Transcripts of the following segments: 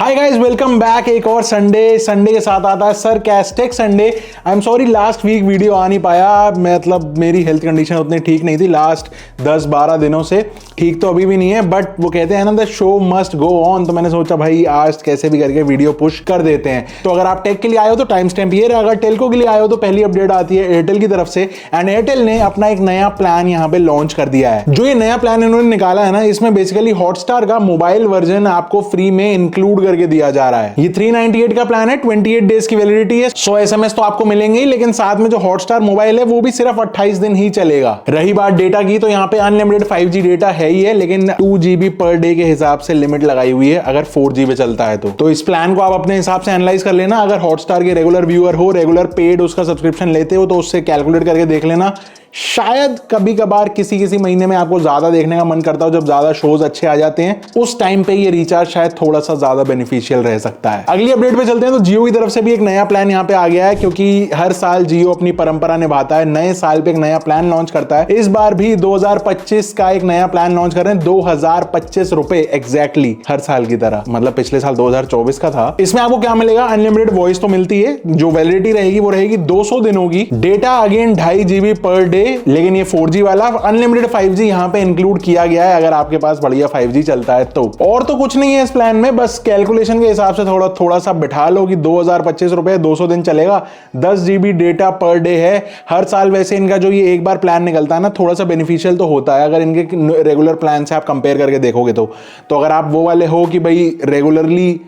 Hi guys, welcome back. एक और Sunday के साथ आता है sarcastic Sunday. I am sorry last week video आ नहीं पाया, मतलब मेरी हेल्थ कंडीशन उतनी ठीक नहीं थी लास्ट 10-12 दिनों से। ठीक तो अभी भी नहीं है, बट वो कहते हैं ना the show must go on, तो मैंने सोचा भाई आज कैसे भी करके वीडियो पुश कर देते हैं। तो अगर आप टेक के लिए आए हो तो टाइम स्टैम्प ये रहा, अगर टेलको के लिए आए हो तो पहली अपडेट आती है एयरटेल की तरफ से। एंड एयरटेल ने अपना एक नया प्लान यहाँ पे लॉन्च कर दिया है। जो ये नया प्लान इन्होंने निकाला है ना, इसमें बेसिकली हॉटस्टार का मोबाइल वर्जन आपको फ्री में इंक्लूड करके दिया जा रहा है। ये 398 का प्लान है, 28 डेज की वैलिडिटी है, 100 SMS तो आपको मिलेंगे ही, लेकिन साथ में जो हॉटस्टार मोबाइल है वो भी सिर्फ 28 दिन ही चलेगा। रही बात डेटा की, तो यहाँ पे अनलिमिटेड 5G डेटा है ही है, लेकिन 2 GB पर डे के हिसाब से लिमिट लगाई हुई है अगर 4G पे चलता है तो इस प्लान को आप अपने हिसाब से एनालाइज कर लेना। अगर हॉटस्टार के रेगुलर व्यूअर हो, रेगुलर पेड उसका सब्सक्रिप्शन लेते हो तो उससे कैलकुलेट करके देख लेना। शायद कभी कभार किसी महीने में आपको ज्यादा देखने का मन करता हो, जब ज्यादा शोज अच्छे आ जाते हैं, उस टाइम पे ये रिचार्ज शायद थोड़ा सा ज्यादा बेनिफिशियल रह सकता है। अगली अपडेट पे चलते हैं तो जियो की तरफ से भी एक नया प्लान यहाँ पे आ गया है, क्योंकि हर साल जियो अपनी परंपरा निभाता है, नए साल पे एक नया प्लान लॉन्च करता है। इस बार भी 2025 का एक नया प्लान लॉन्च कर रहे हैं, 2025 रुपए एग्जैक्टली, हर साल की तरह। मतलब पिछले साल 2024 का था। इसमें आपको क्या मिलेगा? अनलिमिटेड वॉइस तो मिलती है, जो वैलिडिटी रहेगी वो रहेगी 200 दिनों की। Data again 2.5 GB per day, लेकिन ये 4G वाला। अनलिमिटेड 5G यहाँ पे इंक्लूड किया गया है, अगर आपके पास बढ़िया 5G चलता है तो। और तो कुछ नहीं है इस प्लान में, बस कैलकुलेशन के हिसाब से थोड़ा सा बिठा लो कि 2025 रुपए 200 दिन चलेगा, 10 GB डेटा पर डे है हर साल। वैसे इनका जो ये एक बार प्लान निकलता है ना, थोड़ा सा बेनिफिशियल तो होता है अगर इनके रेगुलर प्लान से आप कंपेयर करके देखोगे तो अगर आप वो वाले हो कि भाई रेगुलरली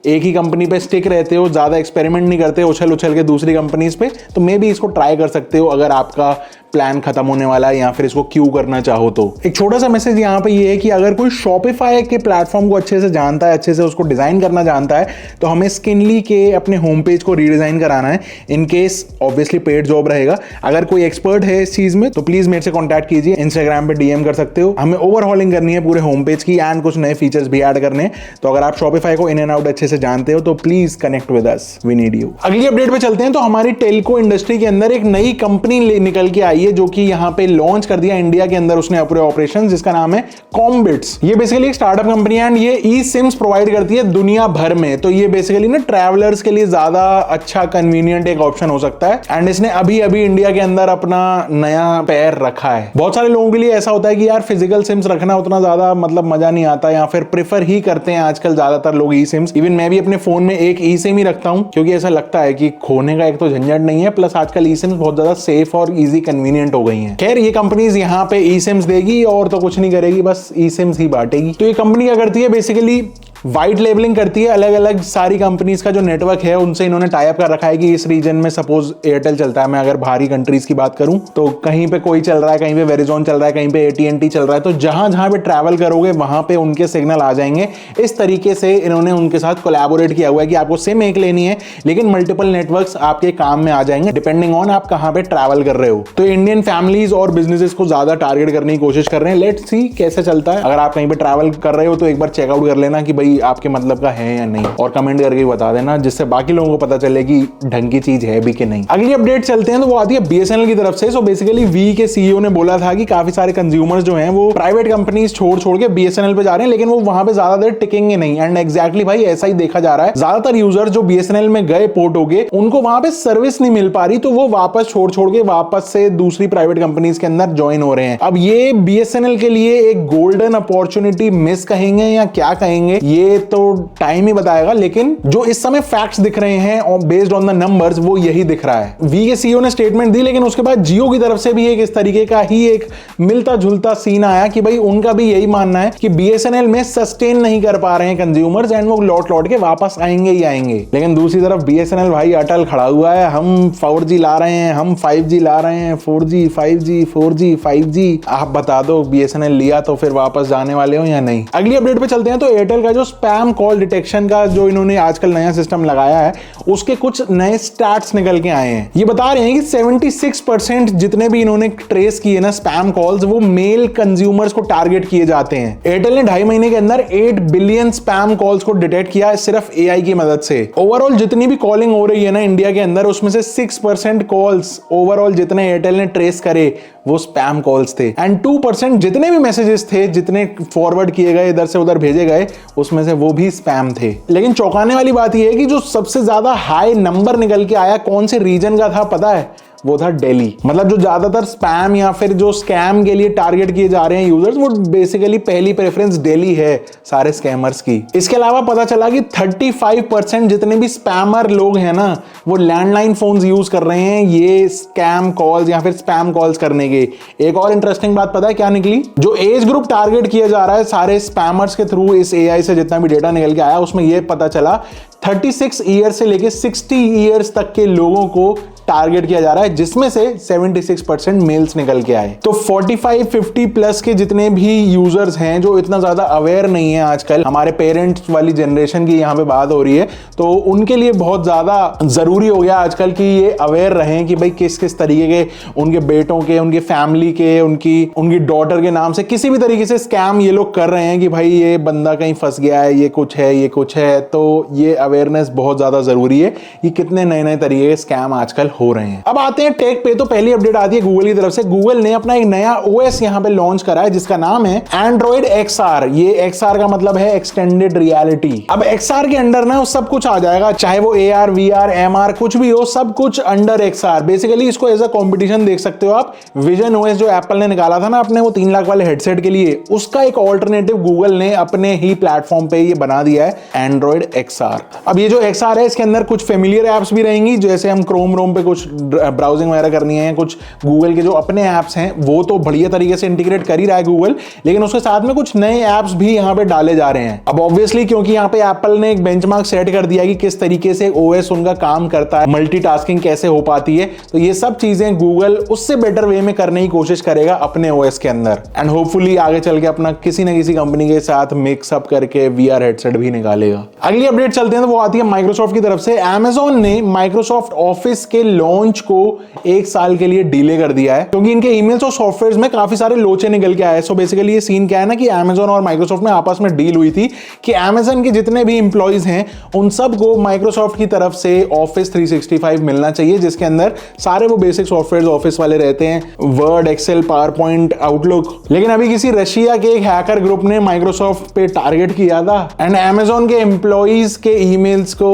एक ही कंपनी पे स्टिक रहते हो, ज्यादा एक्सपेरिमेंट नहीं करते उछल के दूसरी कंपनीज पे, तो मे भी इसको ट्राई कर सकते हो अगर आपका प्लान खत्म होने वाला है या फिर इसको क्यू करना चाहो तो। एक छोटा सा मैसेज यहाँ पे ये है कि अगर कोई शॉपिफाई के प्लेटफॉर्म को अच्छे से जानता है, अच्छे से उसको डिजाइन करना जानता है, तो हमें स्किनली के अपने होम पेज को रीडिजाइन कराना है। In case obviously paid job रहेगा। अगर कोई एक्सपर्ट है इस चीज में तो प्लीज मेरे से कॉन्टैक्ट कीजिए, इंस्टाग्राम पे DM कर सकते हो। हमें ओवरहॉलिंग करनी है पूरे होम पेज की एंड कुछ नए फीचर्स भी ऐड करने हैं, तो अगर आप शॉपिफाई को इन एंड आउट अच्छे से जानते हो तो please connect with us, we need you. अगली अपडेट पे चलते हैं तो हमारी टेलको इंडस्ट्री के अंदर एक नई कंपनी निकल के आई है, जो कि यहाँ पे लॉन्च कर दिया इंडिया के अंदर उसने अपने ऑपरेशन, जिसका नाम है कॉम्बिट्स। ये बेसिकली एक स्टार्टअप कंपनी है एंड ये ई सिम्स प्रोवाइड करती है दुनिया भर में। तो ये बेसिकली ना ट्रैवलर्स के लिए ज्यादा अच्छा कन्वीनियंट एक ऑप्शन हो सकता है। एंड इसने अभी इंडिया के अंदर अपना नया पैर रखा है। बहुत सारे लोगों के लिए ऐसा होता है कि यार फिजिकल सिम्स रखना उतना ज्यादा मतलब मजा नहीं आता, या फिर प्रेफर ही करते हैं आजकल ज्यादातर लोग ई सिम्स। इवन मैं भी अपने फोन में एक ई सिम ही रखता हूं, क्योंकि ऐसा लगता है कि खोने का एक तो झंझट नहीं है, प्लस आजकल ई सिम्स बहुत ज्यादा सेफ और इजी कन्वीनियंट हो गई हैं। खैर ये कंपनीज यहाँ पे ई सिम्स देगी और तो कुछ नहीं करेगी, बस ई सिम्स ही बांटेगी। तो ये कंपनी क्या करती है? बेसिकली वाइट लेबलिंग करती है। अलग अलग सारी कंपनीज का जो नेटवर्क है उनसे इन्होंने टाई अप कर रखा है कि इस रीजन में सपोज एयरटेल चलता है, मैं अगर बाहरी कंट्रीज की बात करूं तो कहीं पे कोई चल रहा है, कहीं पे वेरिजोन चल रहा है, कहीं पे AT&T चल रहा है, तो जहां पे ट्रैवल करोगे वहां पे उनके सिग्नल आ जाएंगे। इस तरीके से इन्होंने उनके साथ कोलैबोरेट किया हुआ है कि आपको सिम एक लेनी है, लेकिन मल्टीपल नेटवर्क्स आपके काम में आ जाएंगे डिपेंडिंग ऑन आप कहां पे ट्रैवल कर रहे हो। तो इंडियन फैमिलीज और बिजनेसेस को ज्यादा टारगेट करने की कोशिश कर रहे हैं। लेट्स सी कैसे चलता है। अगर आप कहीं पे ट्रैवल कर रहे हो तो एक बार चेकआउट कर लेना कि भाई आपके मतलब का है या नहीं, और कमेंट करके बता देना, जिससे बाकी लोगों को पता चले कि ढंग की चीज है भी कि नहीं। अगली अपडेट चलते हैं तो वो आती है BSNL की तरफ से। सो बेसिकली वी के CEO ने बोला था कि काफी सारे कंज्यूमर्स जो हैं वो प्राइवेट कंपनीज छोड़ के BSNL पे जा रहे हैं, लेकिन वो वहां पे ज्यादा देर टिकेंगे नहीं। एंड एग्जैक्टली भाई ऐसा ही देखा जा रहा है। ज्यादातर यूजर जो BSNL में गए पोर्ट हो गए, उनको वहां पे सर्विस नहीं मिल पा रही, तो वो वापस छोड़ के वापस से दूसरी प्राइवेट कंपनीज के अंदर ज्वाइन हो रहे हैं। अब ये BSNL के लिए एक गोल्डन अपॉर्चुनिटी मिस कहेंगे या क्या कहेंगे, ये तो टाइम ही बताएगा, लेकिन जो इस समय फैक्ट्स दिख रहे हैं बेस्ड ऑन द नंबर्स, वो यही दिख रहा है। वी के CEO ने स्टेटमेंट दी, लेकिन उसके बाद जियो की तरफ से भी एक इस तरीके का ही एक मिलता जुलता सीन आया कि भाई उनका भी यही मानना है कि BSNL में सस्टेन नहीं कर पा रहे हैं कंज्यूमर्स, एंड वो लौट के वापस आएंगे ही आएंगे। लेकिन दूसरी तरफ BSNL भाई अटल खड़ा हुआ है, हम 4G ला रहे हैं, हम 5G ला रहे हैं, 4G 5G 4G 5G। आप बता दो BSNL लिया तो फिर वापस जाने वाले हो या नहीं। अगली अपडेट पे चलते हैं तो एयरटेल का जो स्पैम कॉल डिटेक्शन का जो इन्होंने आजकल नया सिस्टम लगाया है, उसके कुछ नए स्टैट्स निकल के आए हैं। ये बता रहे हैं कि 76% जितने भी इन्होंने ट्रेस किए ना स्पैम कॉल्स, वो मेल कंज्यूमर्स को टारगेट किए जाते हैं। एयरटेल ने 2.5 महीने के अंदर 8 बिलियन स्पैम कॉल्स को डिटेक्ट किया है सिर्फ AI की मदद से। ओवरऑल जितनी भी कॉलिंग हो रही है ना इंडिया के अंदर, उसमें से 6% कॉल्स ओवरऑल जितने एयरटेल ने ट्रेस करे वो स्पैम कॉल्स थे। एंड 2% जितने भी मैसेजेस थे, जितने फॉरवर्ड किए गए, इधर से उधर भेजे गए, उसमें से वो भी स्पैम थे। लेकिन चौंकाने वाली बात यह है कि जो सबसे ज्यादा हाई नंबर निकल के आया कौन से रीजन का था पता है? वो था दिल्ली। मतलब जो ज्यादातर स्पैम या फिर जो स्कैम के लिए टारगेट किए जा रहे हैं यूजर्स, वो बेसिकली पहली प्रेफरेंस दिल्ली है सारे स्कैमर्स की। इसके अलावा पता चला कि 35% जितने भी स्पैमर लोग हैं ना, वो लैंडलाइन फोन्स यूज कर रहे हैं ये स्कैम कॉल्स या फिर स्पैम कॉल्स करने के। एक और इंटरेस्टिंग बात पता है क्या निकली? जो एज ग्रुप टारगेट किया जा रहा है सारे स्पैमर्स के थ्रू, इस एआई से जितना भी डेटा निकल के आया उसमें यह पता चला 36 ईयर से लेके 60 ईयर्स तक के लोगों को टारगेट किया जा रहा है, जिसमें से 76% मेल्स निकल के आए। तो 45-50 प्लस के जितने भी यूजर्स हैं जो इतना ज्यादा अवेयर नहीं है आजकल, हमारे पेरेंट्स वाली जनरेशन की यहाँ पे बात हो रही है, तो उनके लिए बहुत ज्यादा जरूरी हो गया आजकल कि ये अवेयर रहें कि भाई किस किस तरीके के उनके बेटों के, उनके फैमिली के, उनकी डॉटर के नाम से किसी भी तरीके से स्कैम ये लोग कर रहे हैं कि भाई ये बंदा कहीं फंस गया है, ये कुछ है, ये कुछ है। तो ये अवेयरनेस बहुत ज्यादा जरूरी है कि कितने नए नए तरीके के स्कैम आजकल हो रहे हैं। अब आते हैं टेक पे। तो पहली अपडेट आती है गूगल की तरफ से। गूगल ने अपना एक नया ओएस यहां पे लॉन्च करा है जिसका नाम है एंड्रॉइड XR। ये XR का मतलब है एक्सटेंडेड रियलिटी। अब XR के अंडर ना सब कुछ आ जाएगा, चाहे वो AR, VR, MR कुछ भी हो, सब कुछ अंडर XR। बेसिकली इसको एज अ कॉम्पिटिशन देख सकते हो आप। विजन OS जो एप्पल ने निकाला था ना अपने वो 3 लाख वाले हेडसेट के लिए, उसका एक ऑल्टरनेटिव गूगल ने अपने ही प्लेटफॉर्म पे ये बना दिया है एंड्रॉइड XR। अब ये जो XR है इसके अंदर कुछ फेमिलियर एप्स भी रहेंगी, जैसे हम क्रोम रोम पे कुछ ब्राउजिंग वगैरह करनी है, कुछ गूगल के जो अपने एप्स हैं वो तो बढ़िया तरीके से इंटीग्रेट कर ही रहा है गूगल, लेकिन उसके साथ में कुछ नए एप्स भी यहाँ पे डाले जा रहे हैं। अब ऑब्वियसली क्योंकि यहाँ पे एप्पल ने एक बेंचमार्क सेट कर दिया कि किस तरीके से ओएस उनका काम करता है, मल्टीटास्किंग कैसे हो पाती है, तो ये सब चीजें गूगल उससे बेटर वे में करने की कोशिश करेगा अपने ओएस के अंदर। एंड होपफुली आगे चल के अपना किसी न किसी कंपनी के साथ मिक्सअप करके VR हेडसेट भी निकालेगा। अगली अपडेट चलते हैं तो वो आती है माइक्रोसॉफ्ट की तरफ से। Amazon ने माइक्रोसॉफ्ट ऑफिस के लॉन्च को 1 साल के लिए डिले कर दिया है क्योंकि इनके ईमेल्स और सॉफ्टवेयर्स में काफी सारे लोचे निकल के आए। सो बेसिकली ये सीन क्या है ना कि Amazon और माइक्रोसॉफ्ट में आपस में डील हुई थी कि Amazon के जितने भी एम्प्लॉइज हैं उन सबको माइक्रोसॉफ्ट की तरफ से ऑफिस 365 मिलना चाहिए, जिसके अंदर सारे वो बेसिक सॉफ्टवेयर ऑफिस वाले रहते हैं, word, excel, power point, outlook. लेकिन अभी किसी रशिया के एक हैकर ग्रुप ने माइक्रोसॉफ्ट पे टारगेट किया था एंड Amazon के एम्प्लॉइज के ईमेल्स को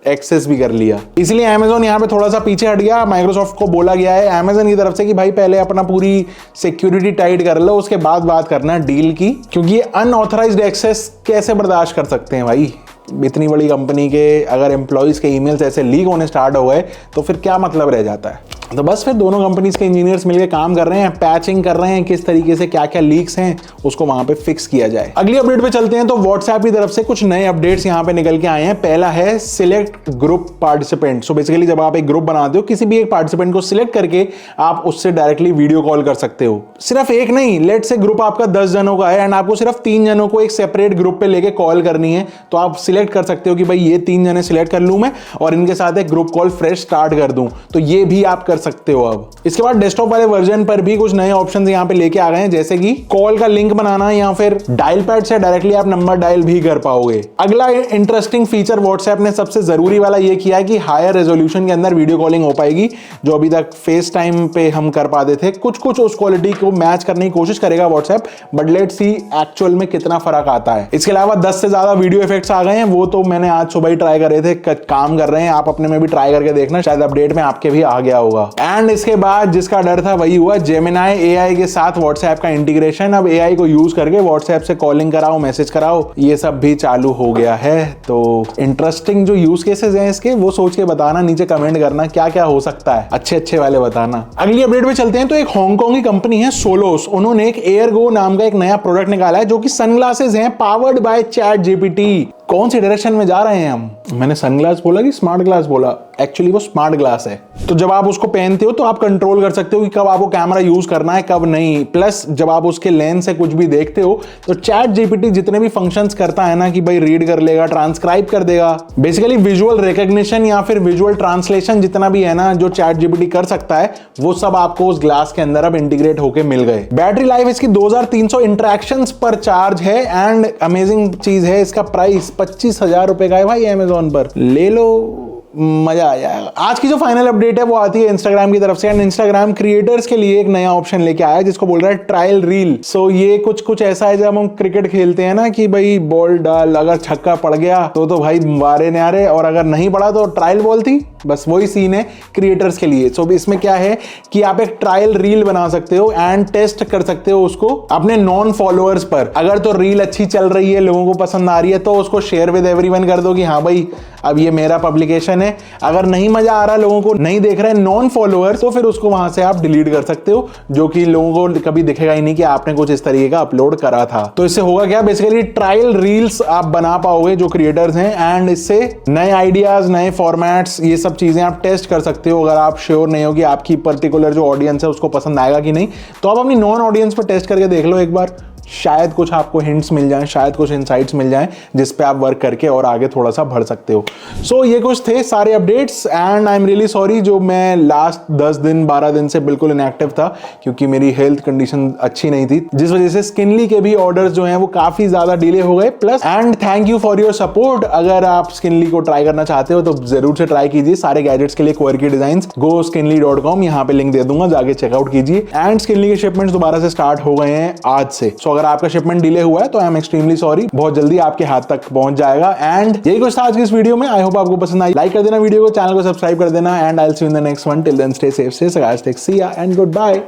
एक्सेस भी कर लिया। इसलिए Amazon यहाँ पे थोड़ा सा पीछे हट गया। माइक्रोसॉफ्ट को बोला गया है Amazon की तरफ से कि भाई पहले अपना पूरी सिक्योरिटी टाइट कर लो, उसके बाद बात करना डील की, क्योंकि अनऑथराइज्ड एक्सेस कैसे बर्दाश्त कर सकते हैं भाई। इतनी बड़ी कंपनी के अगर एम्प्लॉइज के ईमेल्स ऐसे लीक होने स्टार्ट हो गए तो फिर क्या मतलब रह जाता है। तो बस फिर दोनों कंपनीज के इंजीनियर्स मिलकर काम कर रहे हैं, पैचिंग कर रहे हैं किस तरीके से क्या क्या लीक्स हैं उसको वहां पे फिक्स किया जाए। अगली अपडेट पे चलते हैं तो व्हाट्सएप की तरफ से कुछ नए अपडेट्स यहां पे निकल के आए हैं। पहला है select group participant. So basically जब आप एक ग्रुप बनाते हो, किसी भी एक पार्टिसिपेंट को सिलेक्ट करके आप उससे डायरेक्टली वीडियो कॉल कर सकते हो। सिर्फ एक नहीं, लेट से ग्रुप आपका 10 जनों का है एंड आपको सिर्फ 3 जनों को एक सेपरेट ग्रुप पे लेके कॉल करनी है, तो आप सिलेक्ट कर सकते हो कि भाई ये 3 जने सिलेक्ट कर लूं मैं और इनके साथ एक ग्रुप कॉल फ्रेश स्टार्ट कर दूं, तो ये भी आप कर सकते हो। अब इसके बाद डेस्कटॉप वाले वर्जन पर भी कुछ नए ऑप्शंस यहां पे लेके आ गए हैं, जैसे कि कॉल का लिंक बनाना या फिर डायल पैड से डायरेक्टली आप नंबर डायल भी कर पाओगे। अगला इंटरेस्टिंग फीचर व्हाट्सएप ने सबसे जरूरी वाला ये किया है कि हायर रेजोल्यूशन के अंदर वीडियो कॉलिंग हो पाएगी, जो अभी तक फेस टाइम पे हम कर पाते थे। कुछ उस क्वालिटी को मैच करने की कोशिश करेगा WhatsApp, but let's see actual में कितना फर्क आता है। इसके अलावा 10 से ज्यादा वीडियो इफेक्ट्स आ गए हैं, वो तो मैंने आज सुबह ही ट्राई करे थे, काम कर रहे हैं। आप अपने में भी ट्राई करके देखना, शायद अपडेट में आपके भी आ गया होगा। एंड इसके बाद जिसका डर था वही हुआ, जेमिनाई AI के साथ व्हाट्सएप का इंटीग्रेशन। अब AI को यूज करके व्हाट्सएप से कॉलिंग कराओ, मैसेज कराओ, ये सब भी चालू हो गया है। तो इंटरेस्टिंग जो यूज केसेस हैं इसके, वो सोच के बताना, नीचे कमेंट करना क्या क्या हो सकता है, अच्छे वाले बताना। अगली अपडेट में चलते हैं तो एक हांगकांग की कंपनी है सोलोस, उन्होंने एक एयरगो नाम का एक नया प्रोडक्ट निकाला है जो कि सनग्लासेस हैं पावर्ड बाय ChatGPT। कौन सी डायरेक्शन में जा रहे हैं हम? मैंने सनग्लास बोला कि स्मार्ट ग्लास बोला? एक्चुअली वो स्मार्ट ग्लास है। तो जब आप उसको पहनते हो तो आप कंट्रोल कर सकते हो कि कब आपको कैमरा यूज करना है, कब नहीं। प्लस जब आप उसके लेंस से कुछ भी देखते हो तो ChatGPT जितने भी फंक्शंस करता है ना कि भाई रीड कर लेगा, ट्रांसक्राइब कर देगा, बेसिकली विजुअल रिकॉग्निशन या फिर विजुअल ट्रांसलेशन जितना भी है ना जो ChatGPT कर सकता है, वो सब आपको उस ग्लास के अंदर अब इंटीग्रेट होके मिल गए। बैटरी लाइफ इसकी 2300 इंटरेक्शंस पर चार्ज है एंड अमेजिंग चीज है, इसका प्राइस 25,000 रुपए का है भाई। Amazon पर ले लो, मजा आ जाएगा। आज की जो फाइनल अपडेट है वो आती है इंस्टाग्राम की तरफ से, एंड इंस्टाग्राम क्रिएटर्स के लिए एक नया ऑप्शन लेके आया है जिसको बोल रहा है ट्रायल रील। सो ये कुछ ऐसा है, जब हम क्रिकेट खेलते हैं ना कि भाई बॉल डाल, अगर छक्का पड़ गया तो भाई वारे न्यारे, और अगर नहीं पड़ा तो ट्रायल बॉल थी, बस वही सीन है क्रिएटर्स के लिए। सो इसमें क्या है कि आप एक ट्रायल रील बना सकते हो एंड टेस्ट कर सकते हो उसको अपने नॉन फॉलोअर्स पर। अगर तो रील अच्छी चल रही है, लोगों को पसंद आ रही है, तो उसको शेयर विद एवरीवन कर दो कि हाँ भाई अब ये मेरा पब्लिकेशन है। अगर नहीं मजा आ रहा, लोगों को नहीं देख रहे नॉन फॉलोअर्स, तो फिर उसको वहां से आप डिलीट कर सकते हो, जो कि लोगों को कभी दिखेगा ही नहीं कि आपने कुछ इस तरीके का अपलोड करा था। तो इससे होगा क्या, बेसिकली ट्रायल रील्स आप बना पाओगे जो क्रिएटर्स हैं, एंड इससे नए आइडियाज, नए फॉर्मेट्स, ये सब चीजें आप टेस्ट कर सकते हो। अगर आप श्योर नहीं हो कि आपकी पर्टिकुलर जो ऑडियंस है उसको पसंद आएगा कि नहीं, तो आप अपनी नॉन ऑडियंस पर टेस्ट करके देख लो एक बार, शायद कुछ आपको हिंट्स मिल जाएं, शायद कुछ इनसाइट्स मिल जाएं जिस पे आप वर्क करके और आगे थोड़ा सा बढ़ सकते हो। सो ये कुछ थे सारे updates, and I am really sorry जो मैं लास्ट 10 दिन 12 दिन से बिल्कुल इनएक्टिव था, क्योंकि मेरी हेल्थ कंडीशन अच्छी नहीं थी, जिस वजह से स्किनली के भी ऑर्डर्स जो हैं वो काफी ज्यादा डिले हो गए। Plus and thank you for your support. अगर आप स्किनली को ट्राई करना चाहते हो तो जरूर से ट्राई कीजिए। सारे गैजेट्स के लिए क्वर्की डिजाइंस, गो skinly.com, यहाँ पे लिंक दे दूंगा, जाके चेकआउट कीजिए। एंड स्किनली के शिपमेंट्स दोबारा से स्टार्ट हो गए हैं आज से। सो अगर आपका शिपमेंट डिले हुआ है तो आई एम एक्सट्रीमली सॉरी, बहुत जल्दी आपके हाथ तक पहुंच जाएगा। एंड यही कुछ था आज की इस वीडियो में। आई होप आपको पसंद आई। लाइक कर देना वीडियो को, चैनल को सब्सक्राइब कर देना, and I will see you in the next one. Till then stay safe, stay सगाई, सी या एंड गुड बाय।